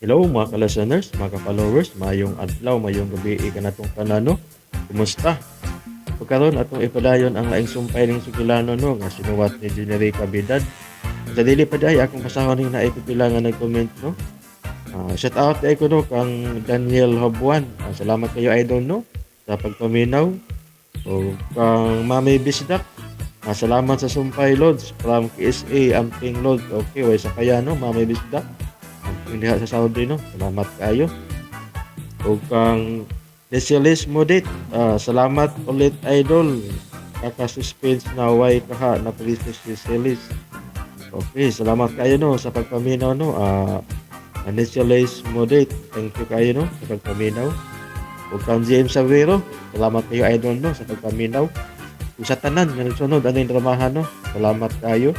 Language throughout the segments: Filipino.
Hello mga ka-listeners, mga ka-followers, mayong adlaw, mayong gabi ka natong tanan no. Kumusta? Pagkaron atong ipadayon ang laing sumpay ning sugilano no nga sinuwat ni Generica Bidad. Sa dili pa dahi akong pasahon ning naipipila nga nag-comment no. Shout out kay ko no kang Daniel Habuan. Salamat kayo idol no sa pagpaminaw. O kang Mami Bisdak. Salamat sa sumpay Lods from KSA Amping Lod. Okay, way sa kaya no Mami Bisdak. Ang diha sa Saudi no. Salamat kayo. O kang Desilis Modit. Salamat ulit idol. Kaka-suspense na way kaha na Princess Desilis. Okay, salamat kayo no sa pagpaminaw no. Desilis Modit. Thank you kayo no sa pagpaminaw. O kang James Savero. Salamat kayo idol no sa pagpaminaw. O sa tanan nga nagsunod ano yung dramahan no. Salamat kayo.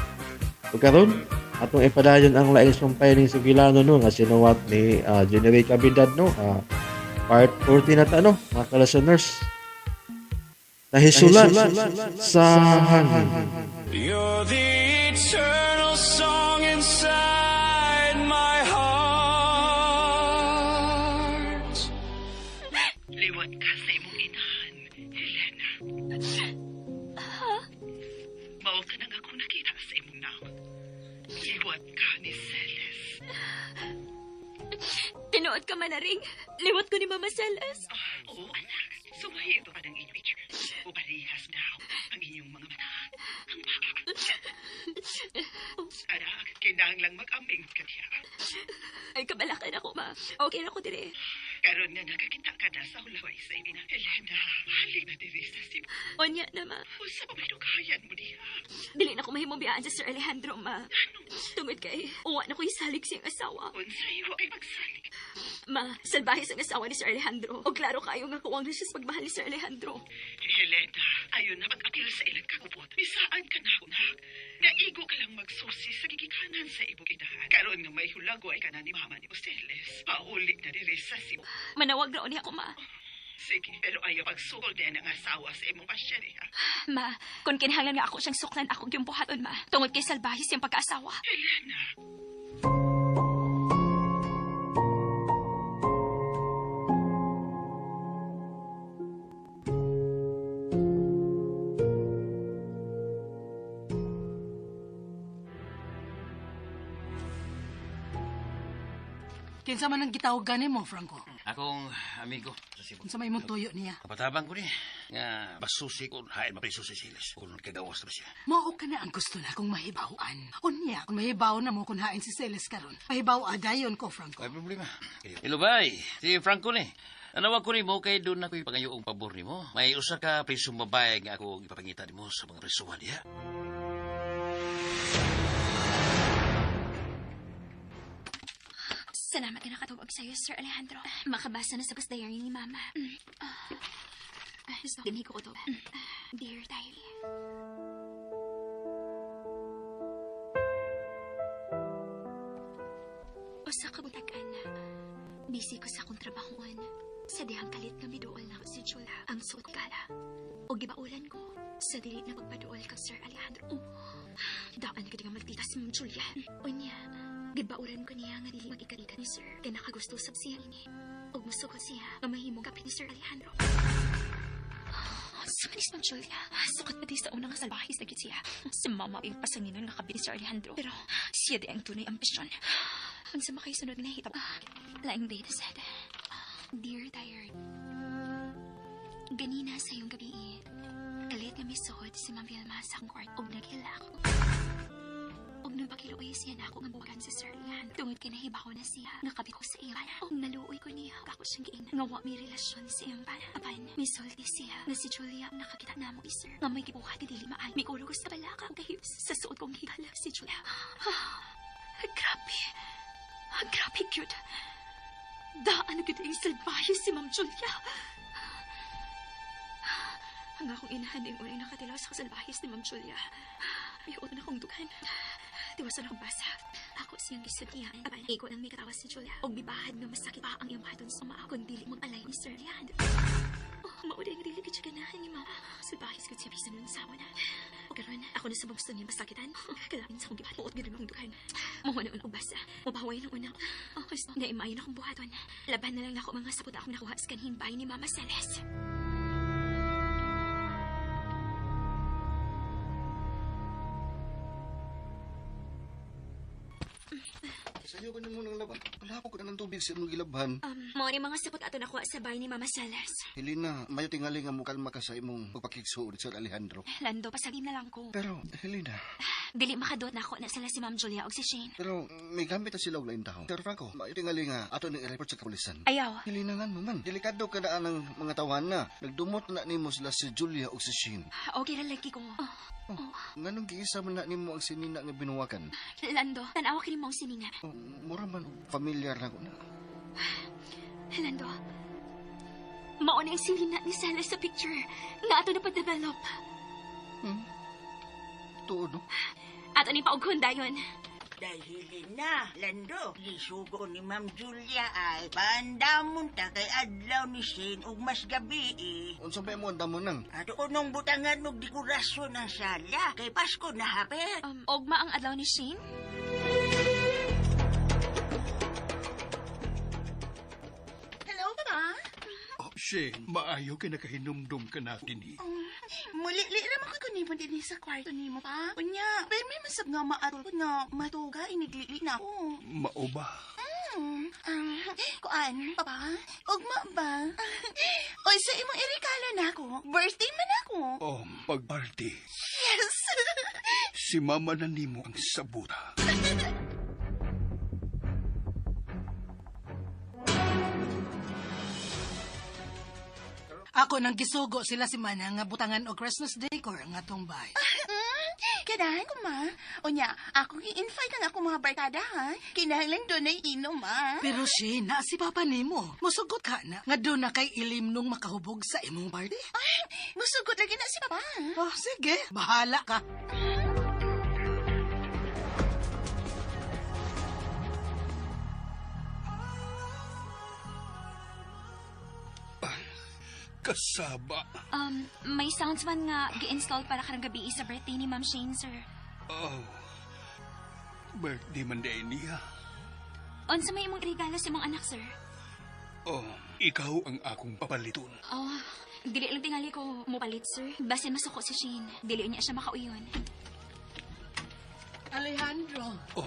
O karon atong ipadayon ang laing sumpay ning sugilano no nga sinuwat ni Generica Bidad no. Part 40 na ta no mga ka-listeners. Nahisulat sa hangin. You're the eternal song inside my heart. Liwat ka sa imong inahan, Helena. Mao ka nang ako nakita sa imong naon. Liwat ka ni Celes. Tinuod ka man na ring. Liwat ko ni Mama Celes. Oo, anak. Sumahito ka ng inyong itsura. Uparihas daw ang inyong mga mata. Ang anak, kinahanglang mag-aming ka diya. Ay, kabalakan ako, Ma. Okay na ko dire. Karon nga nakakita ka na sa hulaway sa inina. Helena, halik na diri sa sim. Onya na, Ma. Usa pa kayan mo diya. Dili na ko mahimong biyaan sa Sir Alejandro, Ma. Tungod kay, uwa na ko isalig siyang asawa. Unsay wa kay magsalig. Ma, salbahis ang asawa ni Sir Alejandro. O klaro kayo nga kuwang na siya sa pagmahal ni Sir Alejandro. Helena, ayon na mag-apil sa ilang kakupot. Bisaan ka na, unak. Naigo ka lang magsusi sa gigikanan sa ibong inahan. Karon nga may hulagway ka na ni Mama ni Osteles. Paulik na diri sa Cebu. Manawag na ni ako, Ma. Sige, pero ayaw pagsukol din ang asawa sa imong pasyariha. Ma, kung kinahanglan nga ako siyang suklan ako yung buhaton, Ma. Tungod kay salbahis yung pagkaasawa. Helena, Kinsa man ang gitawag gani mo, Franco? Akong amigo sa Cebu. Kinsa may mong tuyo niya? Kapatabang ko ni nga basusi ko hain mapriso si Silas kung kagawas na siya. Mao ka na ang gusto na kung mahibawaan. Unya, kung mahibaw na mo kung hain si Celes karon. Mahibaw adayon ko, Franco. Ay problema. Hello bay, si Franco ni. Anawag ko ni mo kay doon ako'y pangayoong pabor ni mo. May usa ka prisong babae nga ako ipapangita ni mo sa mga prisuhan niya. Salamat na nakatubag sa'yo, Sir Alejandro. Makabasa na sa ghost diary ni Mama. Dinhi ko to. Dear Diary. Usa ka butagan. Busy ko sa akong trabahoon. Sa dihang kalit nga miduol na ako si Julia ang suot kala. O gibaulan ko sa dili na pagpaduol kang Sir Alejandro. Daan ka nga magtita si Ma'am Julia. Unya, gibaulan ko niya nga dili magikadika ni Sir. Kaya nakagusto sab siya ini. O musuko siya nga mahimong kapit ni Sir Alejandro. Sa manis Ma'am Julia, sukat pati sa unang salbahis na siya. Si Mama ay pasanginan nga kapit ni Sir Alejandro. Pero siya di ang tunay ambisyon. Ang sa makaisunod na hitap. Laing data said, Dear Diary, ganina sa iyong gabi, kalit nga misuhod si Ma'am Vilma sa akong court og naghilak. Og nung pakiluoy siya na ako nga buwagan sa Sir Lian, tungod kay nahibaw na siya, nakabit ko sa iya. Og naluoy ko niya, ako siyang giin, nga wa may relasyon sa iyang bana. Apan, misulti siya, na si Julia ang nakakita na mo, Sir, nga may gibuhat ni dili maal. May kurugos sa balaka, ang kahiyos sa suot kong higala si Julia. Grabe. Grabe, cute. Daan na kita yung salbahe si Ma'am Julia. Ang akong inahan yung unay nakatilaw sa kasalbahis ni Ma'am Julia. May uto na kong dugan. Tiwasan akong basa. Ako siyang gisuntihan. Apan, iko nang may katawas si Julia. Og bibahad nga masakit pa ang iyong baton sa maa. Kung dili mag-alay ni Sir Lian. Mauday nga dili ka siya ganahan ni Mama. Salbahis ko siya bisan ng sawa na. O karon, ako na sa gusto niya masakitan. Kailangan sa akong gibat. Buot gano'n akong dukan. Mahuwa na unang basa. Mabaway ng unang. Oh, Kristo. Naimayon akong buhaton. Laban na lang ako mga sapot akong nakuha sa kanhing bahay ni Mama Celes. Sayo ka na munang laban. Wala ko na ng tubig sa imong gilabhan. Mga mga sapot ato nakuha sa bahay ni Mama Celes. Helena, mayo tingali nga mo kalma ka sa imong pagpakigsuod sa Alejandro. Lando, pasagim na lang ko. Pero, Helena, Dili makadot na ako na sila si Ma'am Julia o si Shane. pero may gamit na sila og lain tao. Sir Franco, mayo tingali nga ato ni i-report sa kapulisan. Ayaw. Helena nga man, delikado ka na ang mga tawahan na. Nagdumot na nimo sila si Julia o si Shane. Okay ra lagi ko. Nganong giisa man na nimo ang sinina nga binuwakan? Lando, tanawa kini mong sininga. Oh, mura man familiar na ko na. Lando, mauna yung sinina ni Celes sa picture nga ato na pa-develop. Tuod, no? Ato ni paughon dayon. Dahil na, Lando, lisugo ni Ma'am Julia ay pandamon ta kay adlaw ni Shane ug mas gabi eh. Unsa ba mo andam mo nang? Ato ko nung butangan og dekorasyon ng sala kay Pasko na hapit. Ogma ang adlaw ni Shane? Hello, Papa? Oh, Shane, maayo ka nakahinumdum ka natin eh. Muli-li naman ko nimo din sa kwarto nimo, pa. Unya, pero may masab nga maatol ko nga matuga iniglili na ako. Mao ba? Kuan, Papa? Ugma ba? Oy, sa imong irikalo na ako. Birthday man ako. Oh, pagparty. Yes! Si Mama na nimo ang sabuta. Ako nang gisugo sila si Mana nga butangan og Christmas decor nga atong bahay. Kadahan ko, ma. Unya, ako i-invite ang ako mga barkada, ha? Kinahanglan doon ay inom, ma. Pero Shane, na si Papa nimo. Musugot ka na nga doon na kay ilim nung makahubog sa imong party. Ay, musugot lagi na si Papa. Oh, sige. Bahala ka. Kasaba. May sounds man nga gi-install para karang gabi sa birthday ni Ma'am Shane, sir. Oh, birthday man day niya. Unsa may imong regalo sa imong anak, sir? Oh, ikaw ang akong papaliton. Oh, dili lang tingali ko mupalit, sir. Basin masuko si Shane. Dili niya siya makauyon. Alejandro, Oh,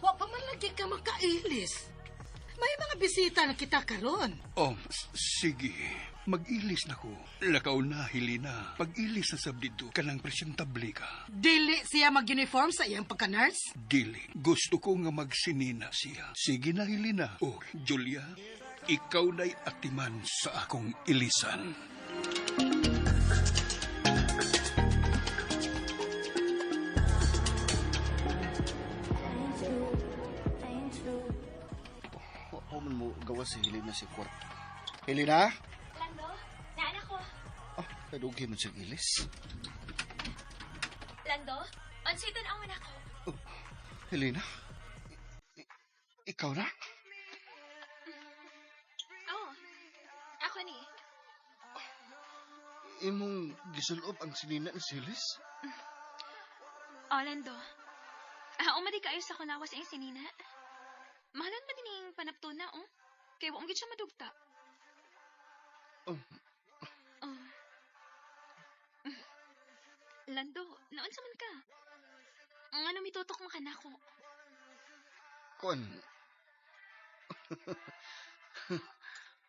wa pa man lagi ka makailis. May mga bisita na kita karon. oh, sige. Mag-ilis na ko. Lakaw na, Helena. Pag-ilis na sabdito, kanang presyentable ka. Dili siya mag-uniform sa iyang pagka-nurse. Dili, gusto ko nga magsinina siya. Sige na, Helena. Oh, Julia, ikaw na'y atiman sa akong ilisan. Ako man mo gawa si Helena si kwarto. Helena? Lando, naanak ko. Ah, kadugi man siyang ilis. Lando, unsitan ang anak ko. Helena? Ikaw na? Oh, ako ni. Imong gisulob ang sinina ni Silis? Oh, Lando. Umadi kayo sa kunawas ang sinina. Mahalan ba din yung panapto na, oh? Kaya wong gid siya madugta. Oh, Oh. Lando, naon sa man ka? Ang ano mitutok mo ka na ako? kon.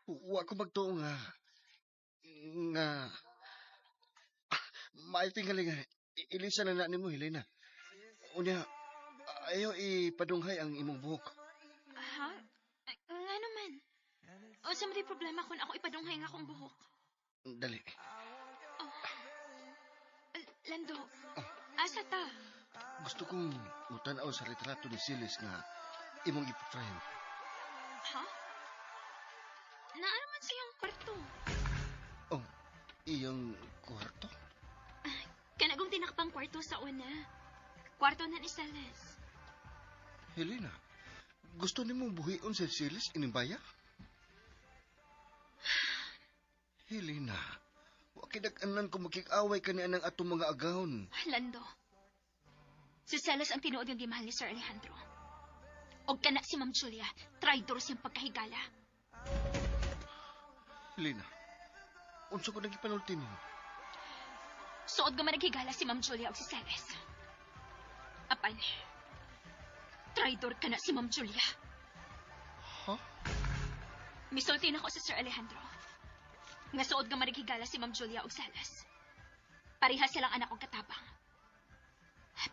Wa ko magtuo nga. May tingali nga. Ilisa na na mo, Helena. Unya, ayaw ipadunghay ang imong buhok. Ha? Nga naman. O sa may problema kung ako ipadunghay nga akong buhok. Dali. Oh. Lando, asa ta? Gusto kong mutanaw sa retrato ni Silis nga imong ipaframe. Ha? Naaraman siyang kwarto. Oh, iyong kwarto? Kanagong tinakpang kwarto sa una. Kwarto na ni Celes. Helena, gusto ni mong buhion si Silis inimbaya? Helena, Wakidag-anan ko makikaway ka ni anang atong mga agahon. Lando, si Celes ang tinuod yung di mahal ni Sir Alejandro. Og kana si Ma'am Julia, traitor siyang pagkahigala. Helena, unsa ko nagipanulti mo? Suod nga managhigala si Ma'am Julia og si Celes. Apan, traitor kana si Ma'am Julia. Ha? Misulti na ko sa Sir Alejandro. Nga suod nga managhigala si Ma'am Julia og Celes. Pareha silang anak og katabang.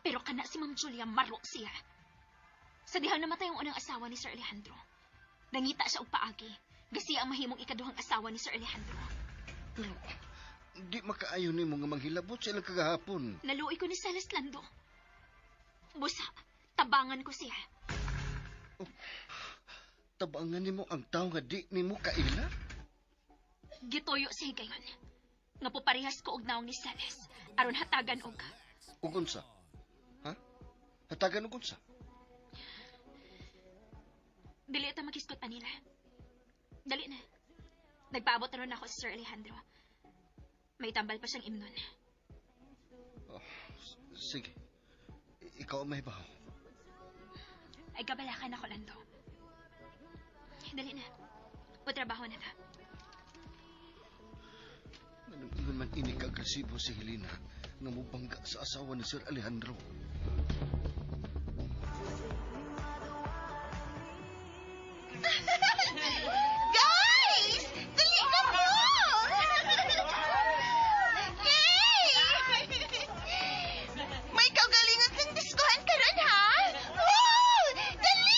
Pero kana si Ma'am Julia maro siya. Sa dihang namatay ang unang asawa ni Sir Alejandro, nangita siya og paagi, gasiya ang mahimong ikaduhang asawa ni Sir Alejandro. Pero, di makaayon ni mo nga manghilabot sa ilang kagahapon. Naluoy ko ni Celes, Lando. Busa, tabangan ko siya. Tabangan ni mo ang tao nga di ni mo kaila? Gituyo siya gayon. Nga po parehas ko og naong ni Celes, aron hatagan og... Ugunsa? Ha? Hatagan ugunsa? Dili ito makiskot pa nila. Dali na. Nagpaabot na ron ako sa Sir Alejandro. May tambal pa siyang imnon. Oh, sige. Ikaw ang mahibaw. Ay kabalakan ako, Lando. Dali na. Putrabaho na ta. Anong ingon man ini ka-agresibo si Helena nga mubangga sa asawa ni Sir Alejandro. Guys! Dali na mo! Yay! May kaugalingon kang diskuhan ka ron, ha? Woo! Dali!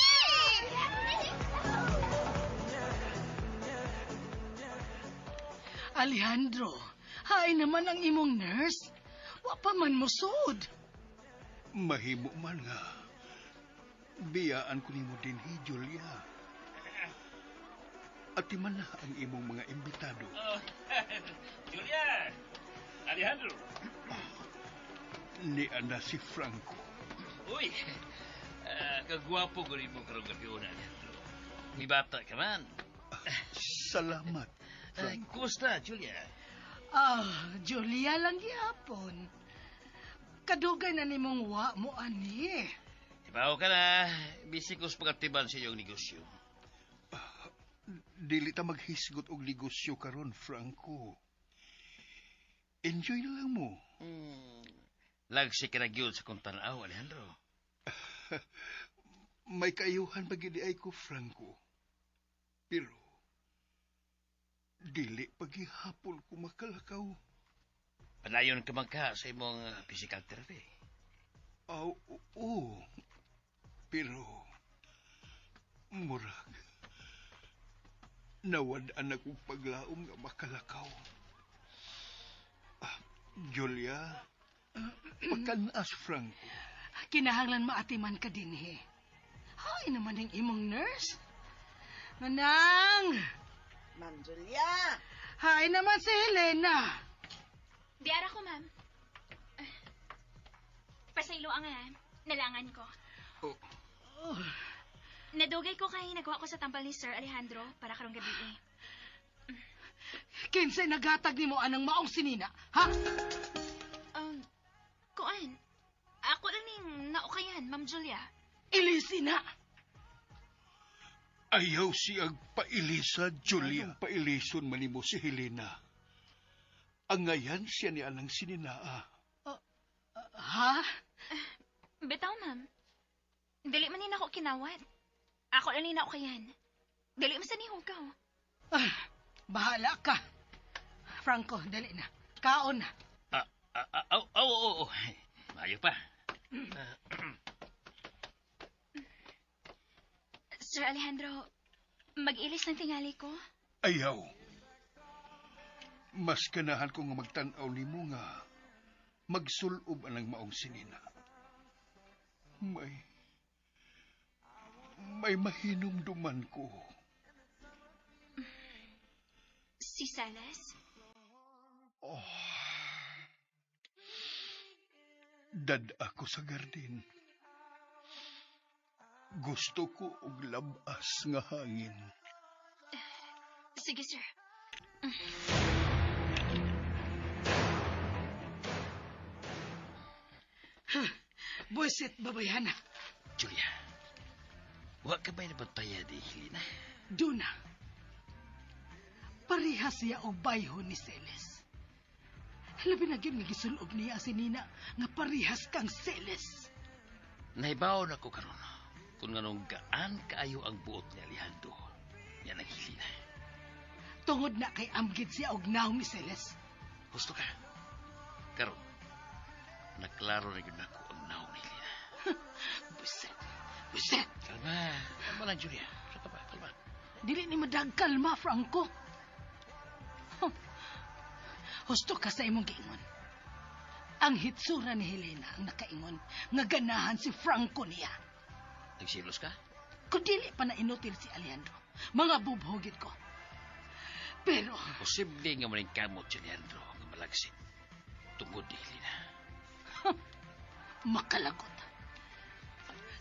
Alejandro, hay naman ang imong nurse. Wa pa man musod. Mahimo man nga. Biyaan ko nimo din, Julia. At man na ang imong mga imbitado. Julia! Alejandro! Ni ana si Franco. Uy! Kagwapo ko rin mo karong gabi una, Alejandro. May bata ka man. Salamat, Ay, Franco. kumusta, Julia? Julia lang gyapon. Kadugay na nimong wa mo ani. Ibaw ka na. Bisik ko sa pagkatiban sa iyong negosyo. Dili ta maghisgot og negosyo karon, Franco. Enjoy na lang mo. Lagsi ka na gyud sa kong tanaw, Alejandro. May kaayuhan pagidi ay ko, Franco. Pero, dili pagihapon ko makalakaw. Panayon ka man ka sa imong physical therapy. Oo. Pero, murag, nawadaan akong paglaom nga makalakaw. Julia, pagkanas, Franco. Kinahanglan maatiman ka din, he. Hay naman ang imong nurse. Manang! Ma'am Julia! Hay naman si Helena. Diara ko, ma'am. Pasaylo ang nalangan ko. Nadugay ko kay nagawa ko sa tampal ni Sir Alejandro para karong gabi eh. Kinsay naghatag nimo anang maong sinina, ha? Kuan. Ako lang ning naukayan, Ma'am Julia. Ilisina. Ayaw siyang pailisa, Julia. Pailison man mo si Helena. Ang ngayan siya ni anang sininaa. Ha? Bitaw, ma'am. Dili man ako kinawat. Ako lang ning naukayan. Dili man sa nihugaw. Bahala ka. Franco, dali na. Kaon na. Oo. Mayo pa. Sir Alejandro, mag-ilis ng tingali ko? Ayaw. Mas ganahan ko nga magtanaw ni mo nga magsulob anang maong sinina. May mahinumduman ko. Si Celes? Dad ako sa garden. Gusto ko og labas nga hangin. Sige, sir. Buisit, babayana. Julia, wa ka ba'y nabataya di Helena? Duna. Parihas siya og bayho ni Celes. Labi na gyud nga gisulog niya si Nina nga parihas kang Celes. Nahibaw na ko karon kung nganong gaan kaayo ang buot ni Alejandro. Yan ang Helena. Tungod na kay amgid siya og naong ni Celes. Gusto ka? Karon, naklaro na yun ako ang naong ni Helena. Buset. Kalma. Kalma lang, Julia. Saka ba? Kalma. Dili ni madagkalma, Franco. Husto ka sa imong giingon. Ang hitsura ni Helena ang nakaingon nga ganahan si Franco niya. Nagsilos ka? Kung dili pa na inutil si Alejandro, mga bubhogit ko. Pero, Posible nga maning kamot si Leandro nga malagsit. Tungod ni Helena. makalagot.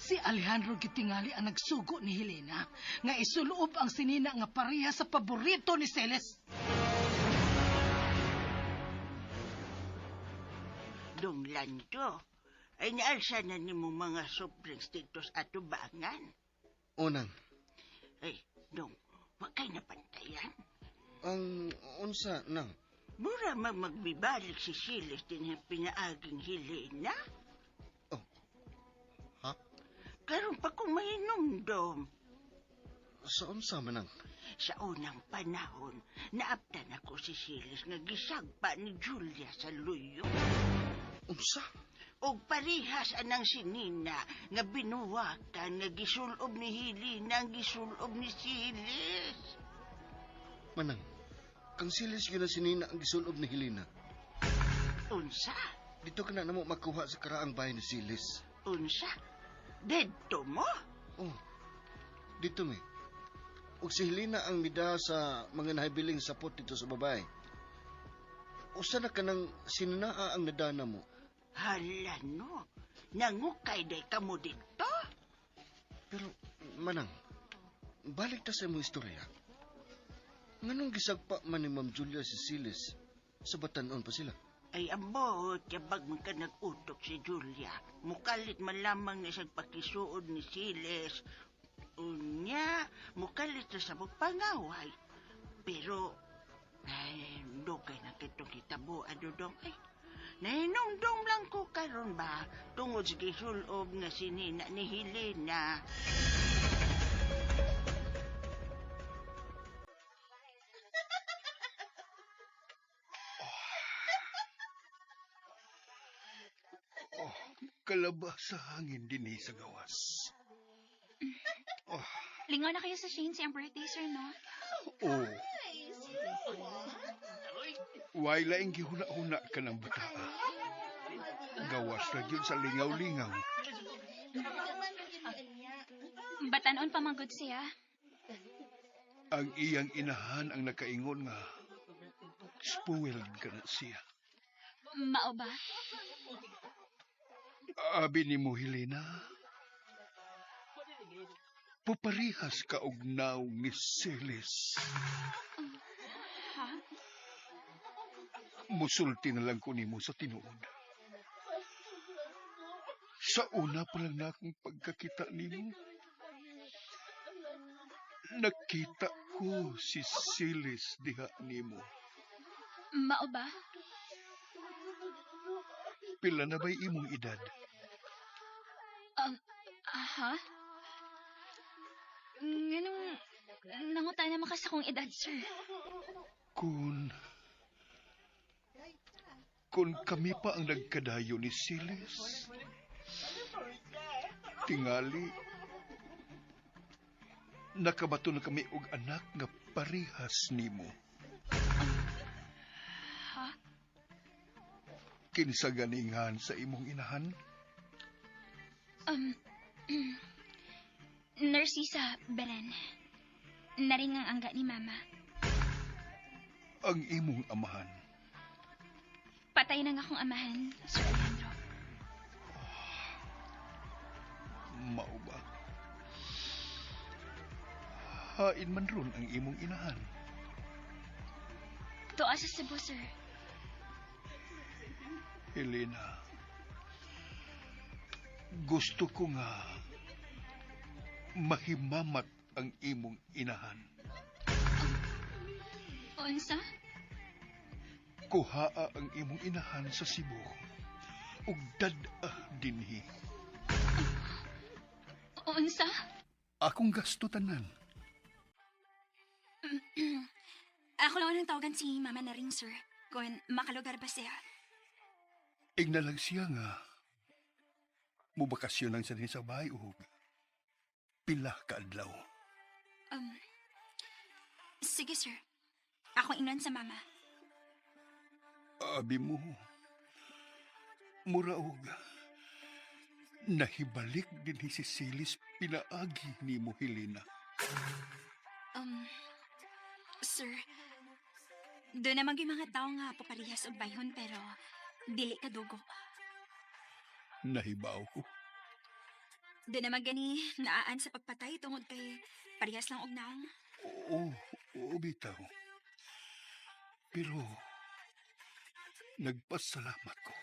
Si Alejandro gitingali ang nagsugo ni Helena nga isuloob ang sinina nga pareha sa paborito ni Celes. Dong Lando, ay naalsa na ni mo mga soft drinks dito sa atubangan. Unang, Ay, Dong, wag kay napantayan. ang unsa nang? Mura magbibalik si Silas din ang pinaaging Helena. Oh. Ha? Karon pa kung mainom, Dong. Sa unsa manang? Sa unang panahon, naabtan ako si Silas nga gisagpa ni Julia sa luyo. Unsa? Og parihas anang sinina nga binuwakan nga gisulob ni Helena ang gisulob ni Silas. Manang, kang Silas yun na sinina ang gisulob ni Helena. Unsa? Dito ka na namo makuha sa karaang bahay ni Silas. Unsa? Dedto mo? Oh, dito mi. Ug si Helena ang mida sa mga nahibiling sapot dito sa babae. Usa na ka nang sinanaa ang nadana mo. Hala no, nangukay day ka mo dito? Pero, manang, balik ta sa imong istorya. Nganong gisagpa man ni Ma'am Julia si Silas sa batanon pa sila? Ay ambot, yabag man ka nag-utok si Julia. Mukalit man lamang na isang pakisuod ni Silas. Unya, mukalit na sa magpangaway. Pero, ay, dugay na kitong kitabo, adudong, ay, nahinungdong lang ko karon ba, tungod sa gisulob nga sinina ni Helena. Oh, kalabas sa hangin din sa gawas. Oh, Lingaw na kayo sa Shane siyang birthday, sir, no? oh. Way laing gihuna-huna ka ng bataa. Gawas na yun sa lingaw-lingaw. Batanon pa manggod siya. Ang iyang inahan ang nakaingon nga spoiled ka na siya. Mao ba? Abi ni mo, Helena, puparihas ka og naong ni Celes. Ha? Musulti na lang ko nimo sa tinuod. Sa una pa lang na akong pagkakita nimo, nakita ko si Celes diha nimo. Mao ba? Pila na ba'y imong edad? Ha? Nganong nangutan naman ka sa kong edad, sir. Kung kami pa ang nagkadayo ni Silas, tingali, nakabato na kami og anak nga parihas nimo. Ha? Kinsa ganingan sa imong inahan? Narsisa Beren. Naringang angga ni Mama. Ang imong amahan. Patay na nga akong amahan, Sir Alejandro. Mao ba? Hain man ron ang imong inahan. Tuwa sa Cebu, sir. Helena, Gusto ko nga mahimamat ang imong inahan. Unsa? Kuhaa ang imong inahan sa Cebu ug dad-a dinhi. Unsa? Akong gasto tanan. Ako lang ang tawagan si Mama na ring, sir. Kung makalugar ba siya? Igna lang siya nga mubakasyon lang sa din sa bahay ug pila ka adlaw. Sige, sir. Ako ingnan sa Mama. Abi mo, mura og nahibalik din si Silis pinaagi ni mo, Helena. Sir, doon naman yung mga tao nga paparihas og bayhon pero dili ka dugo. Nahibaw ko. Doon naman gani naaan sa pagpatay tungod kay parihas lang og naong. Oo, bitaw. Pero, nagpasalamat ko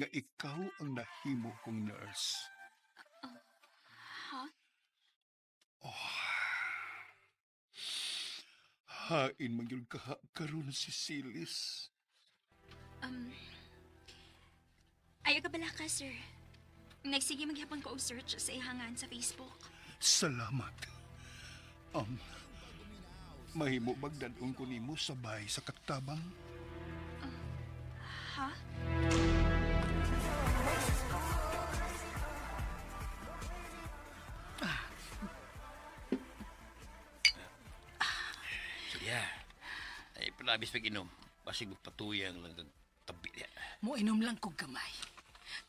nga ikaw ang nahimo kong nurse. Ha? Hain man yun karon si Silis. Ayaw ka bala ka, sir. Nagsige maghapon ko og search sa ihangan sa Facebook. Salamat. Mahimo magdadong ko nimo sa bahay sa katabang. Ha? Julia, ay palabis pag-inom. Basig magpatuyang lang ang tabi niya. Mo inom lang kog gamay.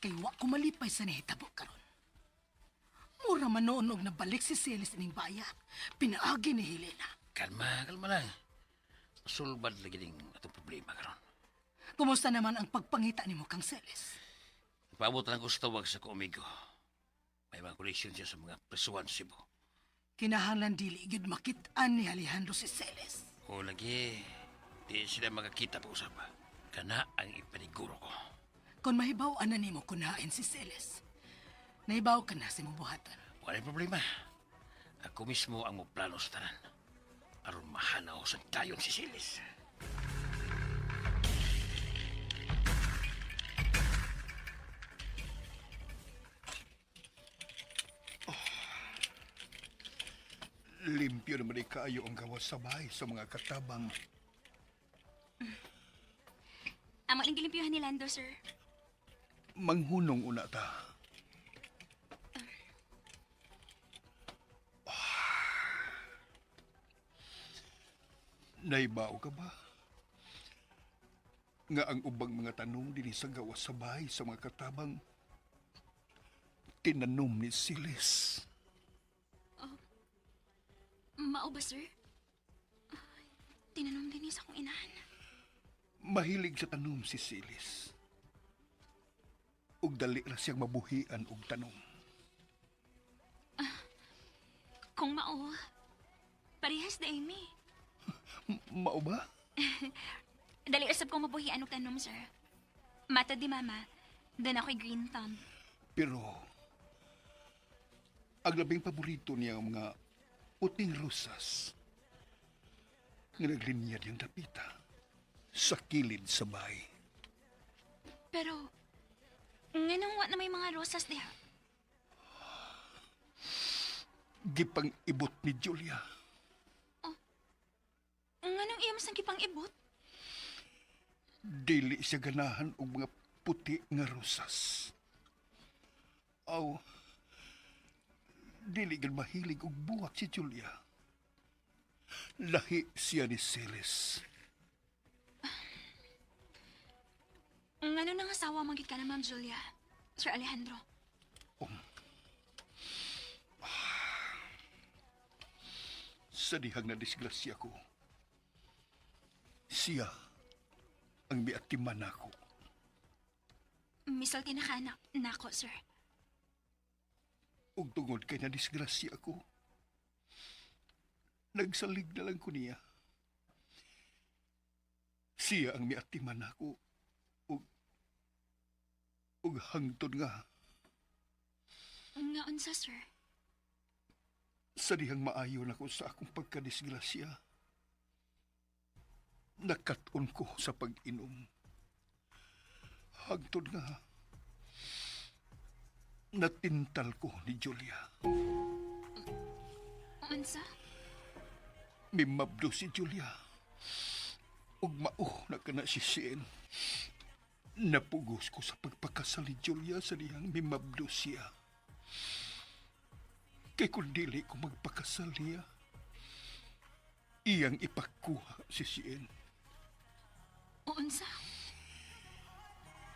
Kay wa ko malipay sa nahitabo karon. Mura man noon og nabalik si Celis ining bayan. Pinaagi ni Helena. Kalma lang. Sulbad lagi din atong problema karon. Kumusta naman ang pagpangita nimo kang Celis? Paabot lang ko sa tawag sa koomigo. May mga koleksyon siya sa mga presuan sa Cebu. Kinahanglan dili gid makit-an ni Alejandro si Celis. O lagi, di sila makakita pa usapa. Kana ang ipaniguro ko. Kung mahibaw na nimo kunain si Celis, nahibaw ka na sa imong buhatan. Walang problema. Ako mismo ang plano sa tanan. Aron mahanaw sa dayon si Silis. Limpyo naman ay kaayo ang gawas sa bahay sa mga katabang. Amo ning gilimpyuhan ni Lando, sir. Manghunong una ta. Naibaw ka ba? Nga ang ubang mga tanong din sa gawas sa bahay sa mga katabang tinanom ni Silis. Mao ba, sir? Tinanong din sa akong inahan. Mahilig sa tanom si Silis. Ug dali ra siyang mabuhian og tanom. Kung mao, parehas na Amy. Mao ba? Dali usab kong mabuhian og tanom, sir. Mata di mama, doon ako'y green thumb. Pero, ang labing paborito niya ang mga puting rosas nga naglinyad yung dapita sa kilid sa bahay. Pero, nganong wa na may mga rosas diha? Gipang ibot ni Julia. Nganong iyam sang gipang ibot? Dili siya ganahan og mga puti nga rosas. Aw, dili gan mahilig og buwak si Julia. Lahi siya ni Silis. Ngano nang asawa magit ka na, Ma'am Julia? Sir Alejandro? Sa dihang na disgrasya ko, siya ang miatiman ako. Misal kinakaanak nako, sir. Ug tungod kay na disgrasya ko, nagsalig na lang ko niya. Siya ang miatiman ako ug hangtod nga Nga unsa, sir? Sa dihang maayo na ko sa akong pagkadisgrasya, nakaton ko sa pag-inom. Hagtod nga, natintal ko ni Julia. Unsa? Mimabdo si Julia. Ug mao na kana si Sien. Napugos ko sa pagpakasal ni Julia sa dihang mimabdo siya. Kay kung dili ko magpakasal niya, iyang ipakuha si Sien. Unsa?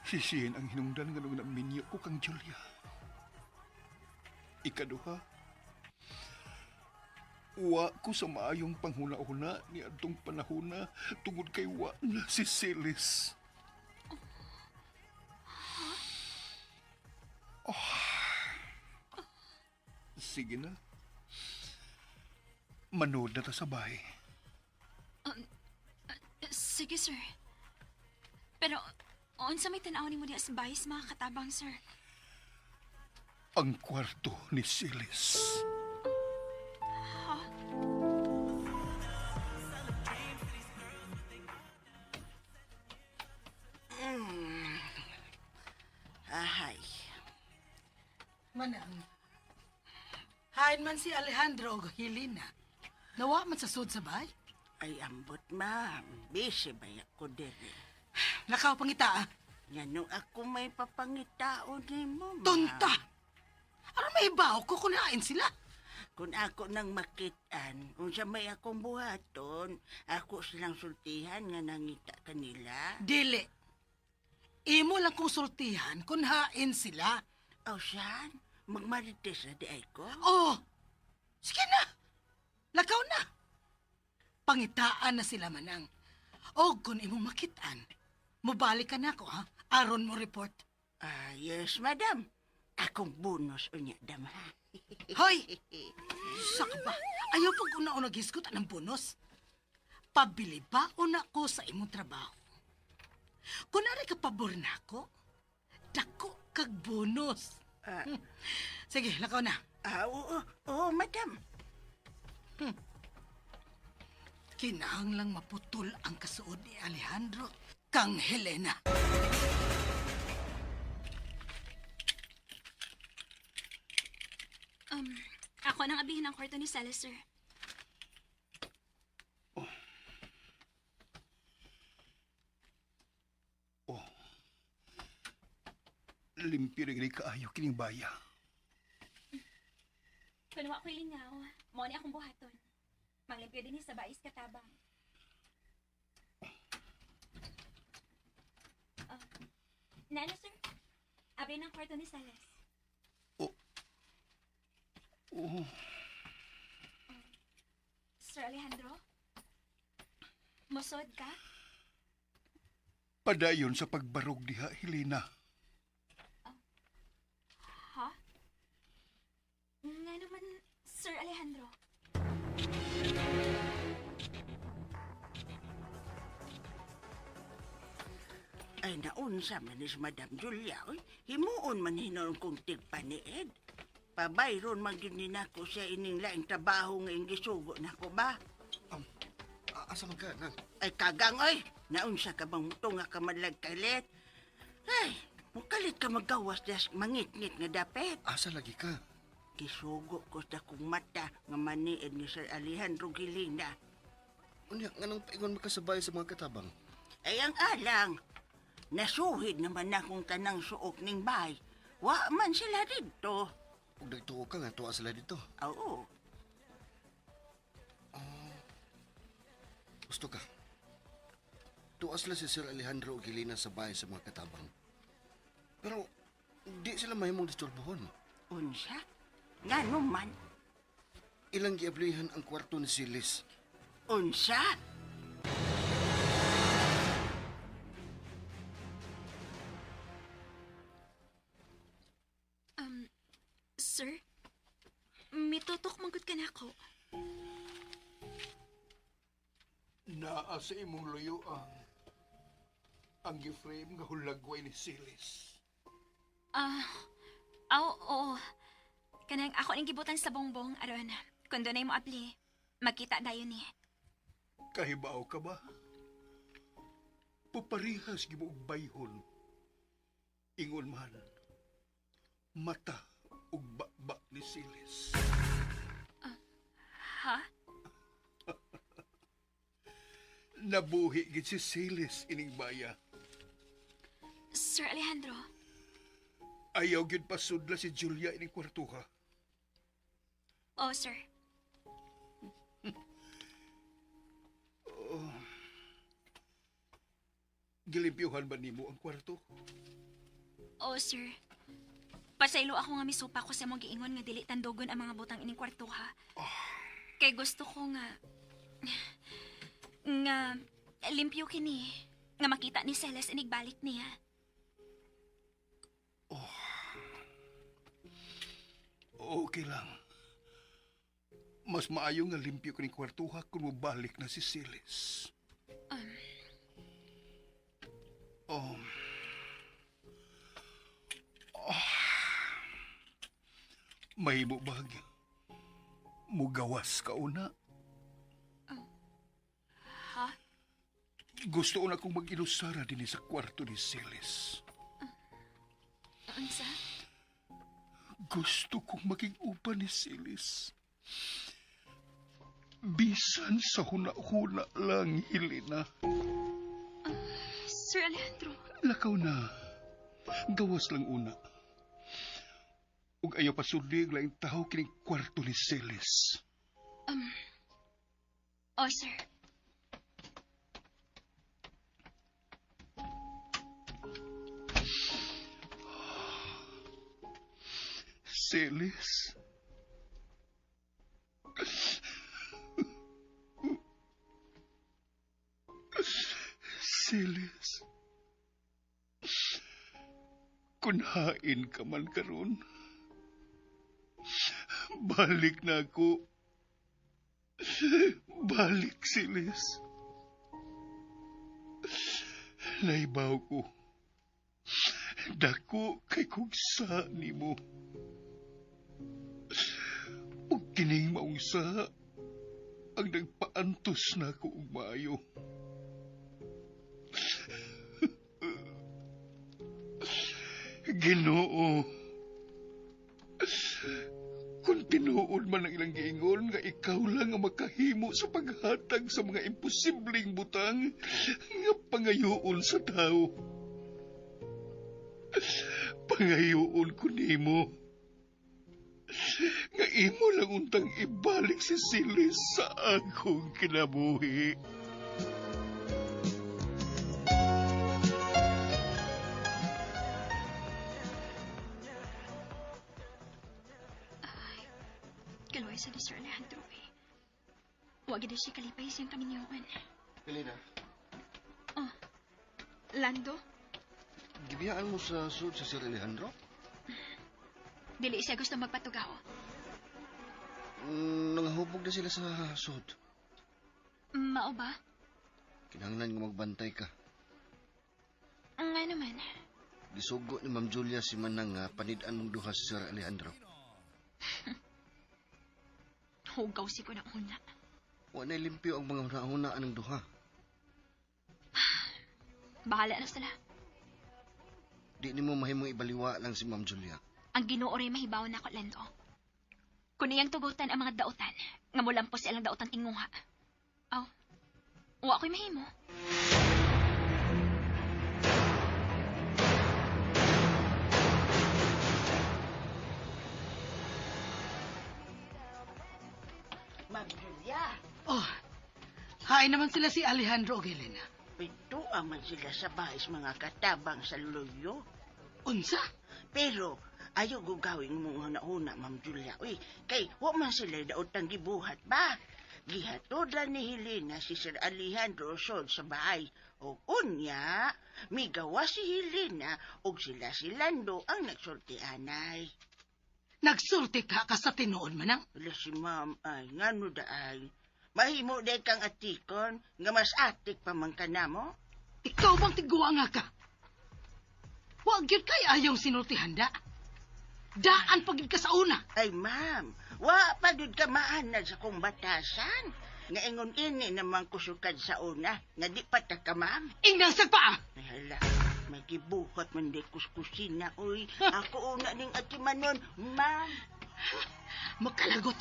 Si Sien ang hinungdan nga nung naminyo ko kang Julia. Ikaduha, wa ko sa maayong panghuna-huna ni adtong panahona tungod kay wa na si Silis. Sige na. Manood na ta sa bahay. Sige, sir. Pero, unsa may tanaw ni mo diya sa bahay sa mga katabang, sir? Ang kwarto ni Silis. Ahay. Manang, hain man si Alejandro o Helena. Nawa man sa sud sa bay. Ay, ambot, ma'am. Busy ba ako diri? Lakaw pangita, ah. Nga ako may papangitaon ni mo, ma'am. Tunta! Ano may baw ko kunain sila? Kung ako nang makitaan, kung sa may akong buhaton, ako silang sultihan nga nangita kanila. Dili. Imo lang kong sultihan kung hain sila. O saan? Magmarites na di ay ko? Oh, sige na. Lakaw na. Pangitaan na sila manang. O kung imo makitaan, mubalik ka na ako, ha? Aron mo report. Ah, yes, madam. Akong bonus unya, dam, ha? Hoy! Saka ba? Ayaw pag una-una gisgot anong bonus. Pabili ba una ko sa imong trabaho? Kunwari ka pabor na ako, dako kag bonus. Sige, lakaw na. Oo, madam. Kinahanglang maputol ang kasuod ni Alejandro kang Helena. Ako nang abihin ang kwarto ni Silas, sir. Oh. Limpi rin kaayo kining baya. Kunawa ko'y lingaw. Mo ni akong buhaton. Manglimpyo din sa bais katabang. Nana, sir. Abin ang kwarto ni Silas. Oh, Sir Alejandro? Musod ka? padayon sa pagbarog diha, Helena. Ha? Nga naman, Sir Alejandro. Ay, naunsa man ni si Madam Julia, oy. Himuon man hinon kong tigpaniid. Pabayron man yun ni nako sa ining laing trabaho nga gisugo nako ba? Asa man ka, nang? Ay, kagang, oy. Naunsa ka bang muto nga kamadlag kalit? Ay, mukalit ka magawas das mangit-ngit nga dapet. Asa lagi ka? Gisugo ko sa kong mata nga maniid ni Sir Alejandro Gilina. Unya, nga nang paingon makasabay sa mga katabang? Ay, ang alang. Nasuhid naman akong tanang suok ning bay. Wa man sila dito. Ug nagtuo ka nga, tuwa sila dito. Oo. Gusto ka? Tuwa sila si Sir Alejandro ug Helena sa bahay sa mga katabang. Pero, di sila mahimong disturbohon. Unsa? Ngano man? Ilang giablihan ang kwarto ni Silis. Unsa? Sir? Mitutok manggod ka na ako. Naa sa imong luyo ang giframe nga hulagway ni Silis. Oo. Kanang ako ning gibutan sa bongbong aron kun dunay mo apli, makita dayon ni. Kahibaw ka ba? Paparihas gibo og bayhon. Ingon man, mata ug bakbak ni Siles. Ha? Nabuhi gid si Siles ining baya. Sir Alejandro, Ayaw gyud pasudla si Julia ining kwartuha. oh sir. Gilimpyuhan ba nimo ang kwarto? Oh sir. Pasaylo ako nga misupa ko sa mong giingon nga dili tandogon ang mga butang ining kwartuha. Kay gusto ko nga limpyo kini nga makita ni Celes inigbalik niya. Okay lang. Mas maayo nga limpyo ka ni kwartuha kung mabalik na si Siles. Mahimo bag. Mugawas ka una. Ha? Gusto na kong mag-ilusara din sa kwarto ni Siles. Unsa? Gusto kong maging upan ni Siles. Bisan sa huna-huna lang, Helena. Sir Alejandro. Lakaw na. Gawas lang una. Ug ayaw pasulig lang tao kining kwarto ni Siles. Oh sir. Siles? Siles? Kunhain ka man karon. Balik na ako. Balik, Siles. Naibaw ko. Dako kay kugsa nimo. Ug kining maungsa ang nagpaantos na ko og maayo. Ginoo. Kung tinuod man ang ilang giingon nga ikaw lang ang makahimo sa paghatag sa mga imposibleng butang nga pangayoon sa tao. Pangayoon ko nimo nga imo lang untang ibalik si Siles sa akong kinabuhi. Kaloy sa Sir Alejandro eh. Huwag na siya kalipay siyang kaminyawan. Helena, Lando, gibiyaan mo sa sud sa Sir Alejandro? dili siya gusto magpatugaw. Nangahubog na sila sa sud. Mao ba? Kinahanglan nga magbantay ka. Nga naman. Gisugo ni Ma'am Julia si Manang nga panid-an mong duha sa Sir Alejandro. Hugaw si ko na una. Wa na limpyo ang mga hunahunaan ng duha. Bahala na sila. Di nimo mahimong ibaliwa lang si Ma'am Julia. Ang Ginoo ray mahibaw na ko, Lando. Kung iyang tugutan ang mga dautan, nga mulampos silang dautan tinguha. Aw, wa ko'y mahimo. Ma'am Julia, Oh, hay naman sila si Alejandro o Helena. pintuan man sila sa bahis mga katabang sa luyo. Unsa? Pero, ayaw gugawin mo nga nauna, Ma'am Julia. Uy, kay, wa man sila daotang gibuhat ba? Gihatod ni Helena si Sir Alejandro sod sa bahay. O unya, migawa si Helena og sila si Lando ang nagsultianay. Nagsulti ka sa tinuod manang? Wala si Ma'am ay, ngano da ay. Mahimo day kang atikon, nga mas atik pa man ka na mo? Ikaw bang tiguwa nga ka? Huwag yun kay ayong sinultihanda. Daan pagid ka sa una. Ay, ma'am, wa pa dud ka maanad sa kong batasan. Nga ingon ini naman kusukad sa una, nga di patak ka, ma'am. Ingnang sagpa. Ay, hala, may gibuhat man di kuskusina, uy. Ako una ning atimanon, ma'am. Magkalagot.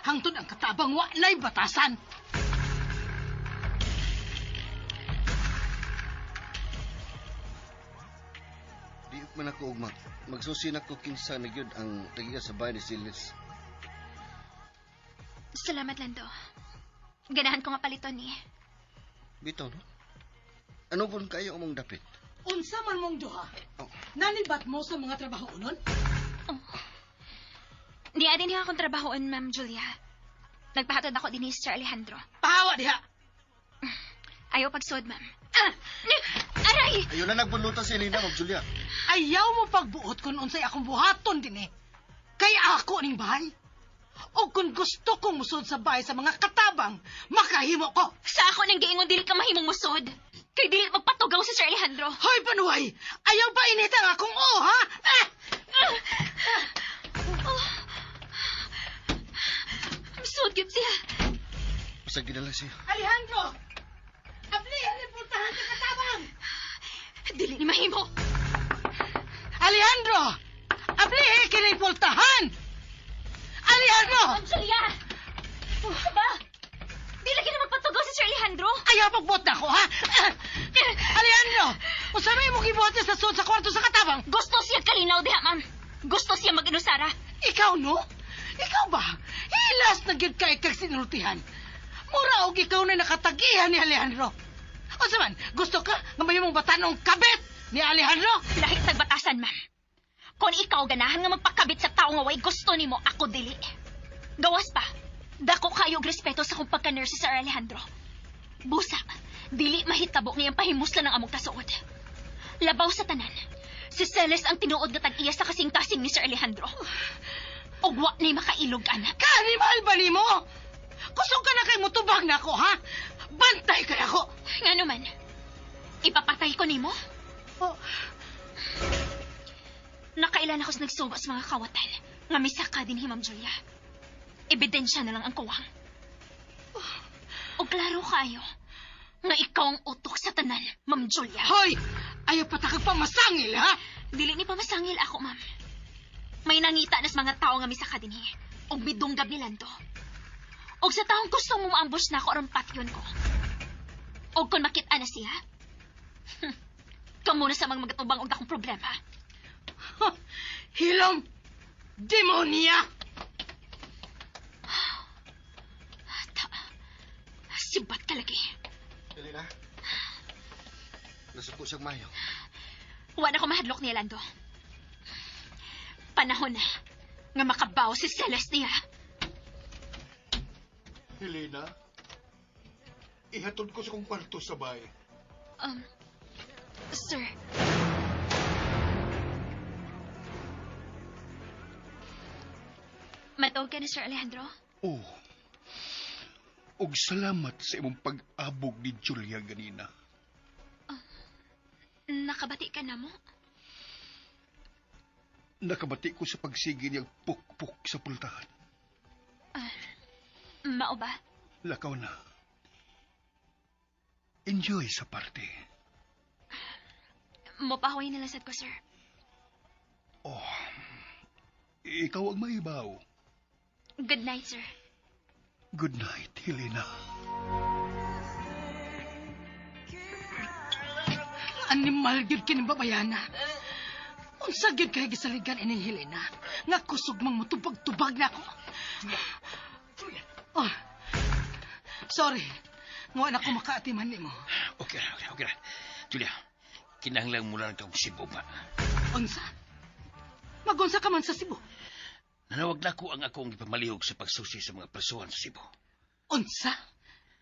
Hangtod ang katabang walay batasan. Di man ako ugma. Magsusi na ko kinsa na gyud ang tagiya sa bahay ni Silas. Salamat, Lando. Ganahan ko nga paliton ni. Bitaw, no? Ano pun kayo among dapit? Unsa man mong duha? Oh. Nanibat mo sa mga trabaho unon? Di adin niya akong trabahoon, Ma'am Julia. Nagpahatod ako din ni Sir Alejandro. Pahawa diha. Ayaw pagsod, ma'am. Aray! Ayun na nagbunlutan si Elena, Ma'am Julia. Ayaw mo pagbuot kung unsay akong buhaton din eh. Kaya ako ning bahay. O kung gusto kong musod sa bahay sa mga katabang, makahimo ko. Sa ako nang giingon dili ka mahimong musod. Kay dili magpatugaw si Sir Alejandro. Hoy, panuway! Ayaw ba initang akong ha? Musod yun siya. Basta ginala siya. Alejandro! Abli, puntahan sa katabang! Dili ni mahimo. Alejandro! Abli, kinipultahan! Alejandro! Ma'am Julia! Ba? Di lagi na magpatugaw si Sir Alejandro. Ayaw pagbuot na ako, ha? Alejandro! Usabay mo gibuhat niya sa sud sa kwarto sa katabang. Gusto siya kalinaw diha, ma'am. Gusto siya mag-inusara. Ikaw, no? Ikaw ba? Hilas na gyud kay kag sinultihan. Mura og ikaw na nakatagihan ni Alejandro. O saman, gusto ka nga mahimong batanong kabit ni Alejandro? Lahit nagbatasan, ma'am. Kung ikaw ganahan nga magpakabit sa tao nga way gusto nimo, ako dili. Gawas pa, dako kayo og respeto sa kong pagka-nurse sa Sir Alejandro. Busa, dili mahitabo ngayong pahimuslan ng among kasuod. Labaw sa tanan, si Celes ang tinuod nga tag-iya sa kasing-kasing ni Sir Alejandro. Og wa ni makailog, anak. Kanimal ba nimo? Kusog ka na kay mutubag na ako, ha? Bantay kay ako. Nga naman, ipapatay ko nimo? Oh, Nakailan ako sa nagsugo sa mga kawatan nga misaka din Ma'am Julia. Ebidensya na lang ang kuwang. O klaro kayo nga ikaw ang utok sa tanan, Ma'am Julia. hoy! Ayaw patakag pa masangil, ha? Dili ni pa masangil ako, ma'am. May nangita na sa mga tao nga misaka din og midunggab ni Lando. Og sa taong gusto mo maambush na ako aron patyon ko. Og kung makita na siya, kamo na sa mga magatubang og akong problema. Hilom! Demonia! Sibat ka lagi. Elena, nasuko siyang mayo. Wala ko mahadlok niya, Lando. Panahon na nga makabaw si Celeste niya. Helena, ihatod ko sa kong kwarto sa bahay. Sir. Matawag ka na, Sir Alejandro? Oh, og salamat sa imong pag-abog ni Julia ganina. Nakabati ka na mo? Nakabati ko sa pagsigi niyang pukpuk sa pultahan. Mao ba? Lakaw na. Enjoy sa party. Mopahoy na lasad ko, sir. Oh, ikaw ang maibaw. Good night, sir. Good night, Helena. Animal gyud kini babayana. Unsa gyud kay gisaligan ining Helena? Nga kusog mang mutubag-tubag na ako. Oh. Sorry. Nga na ko makaatiman nimo. Okay na. Julia, kinahanglan mo lang kang Cebu ba? Unsa? Magunsa ka man sa Cebu. Nanawag na ko ang akong ipamalihog sa pagsusi sa mga prasuhan sa Cebu. Unsa?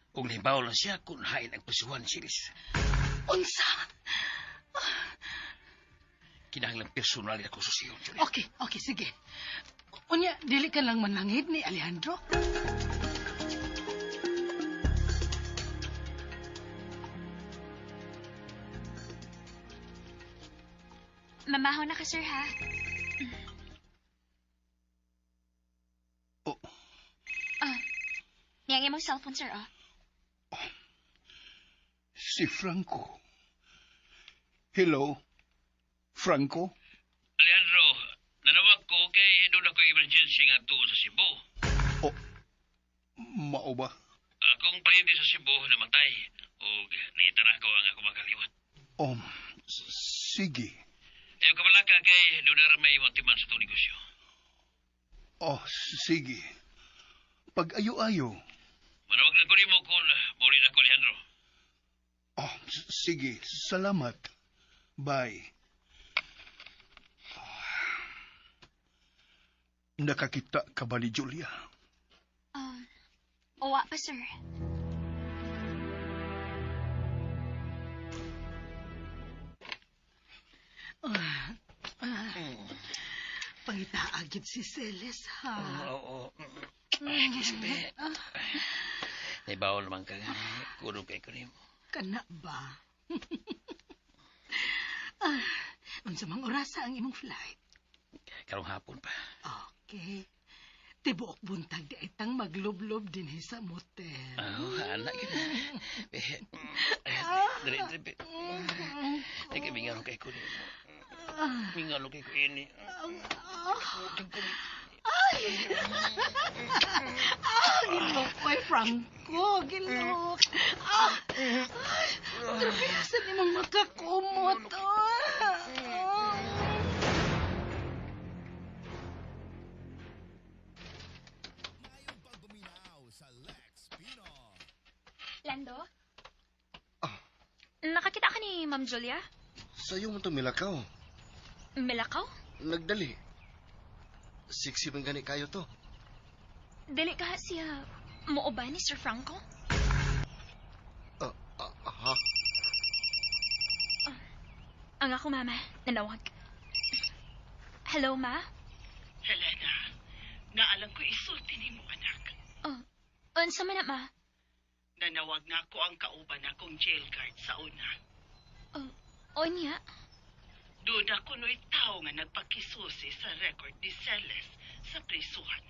Kung nahibaw lang siya kung hain ang prasuhan si Liz. Unsa? Kinahanglan personal ako susiyon, Julia. Okay, sige. Unya, dili ka lang manlangid ni Alejandro? Mamahaw na ka, sir, ha? among cellphone, sir, ah. Si Franco. Hello? Franco? Alejandro, nanawag ko kay doon ako emergency nga to sa Cebu. Mao ba? Akong pahindi sa Cebu namatay. O nakita na ko ang ako makaliwat. Sige. Ayaw ka malaka kay doon na may matiman sa itong negosyo. Sige. Pag ayo-ayo. Manawag na ko rin mo kung muli na ako, Alejandro. Sige. Salamat. Bye. Nakakita ka ba ni Julia? Owa pa, sir. Pangitaagid si Celes, ha? Oo. Kisbe. May bawal naman ka. Kurog kay ko rin mo. Kana ba? Unsa mang orasa ang imong flight? Karong hapon pa. Okay. Tibuok buntag di itang maglublob din sa motel. Anak ka. Dali. Ay, mingalo kay ko rin mo. Mingalo kay ko ini. Gilok ko Franco. Gilok. Trabiasan ni mong makakumot. Lando? Nakakita ka ni Ma'am Julia? Sa'yo mo ito milakaw. Milakaw? Nagdali. Siksi man gani kayo to. Dili ka siya mooba ni Sir Franco? Ha? Ang ako, Mama. Nanawag. Hello, Ma? Helena, naalang ko isulti ni mo, anak. Unsa man na, Ma? Nanawag na ako ang kauban akong jail guard sa una. O niya? Doon ako no'y tao nga nagpakisusi sa record ni Celes sa prisuhan.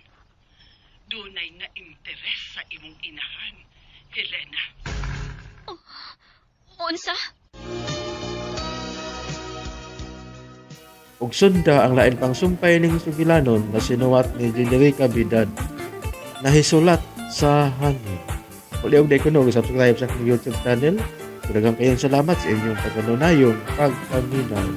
Doon ay na-interes sa imong inahan, Helena. Unsa? Ug sunda ang lain pang sumpay ning sugilanon na sinuwat ni Generica Bidad nahisulat sa hangin. Uli og kuno subscribe sa aking YouTube channel. Daghang kayong salamat sa inyong pagkanunayong pagpaminaw.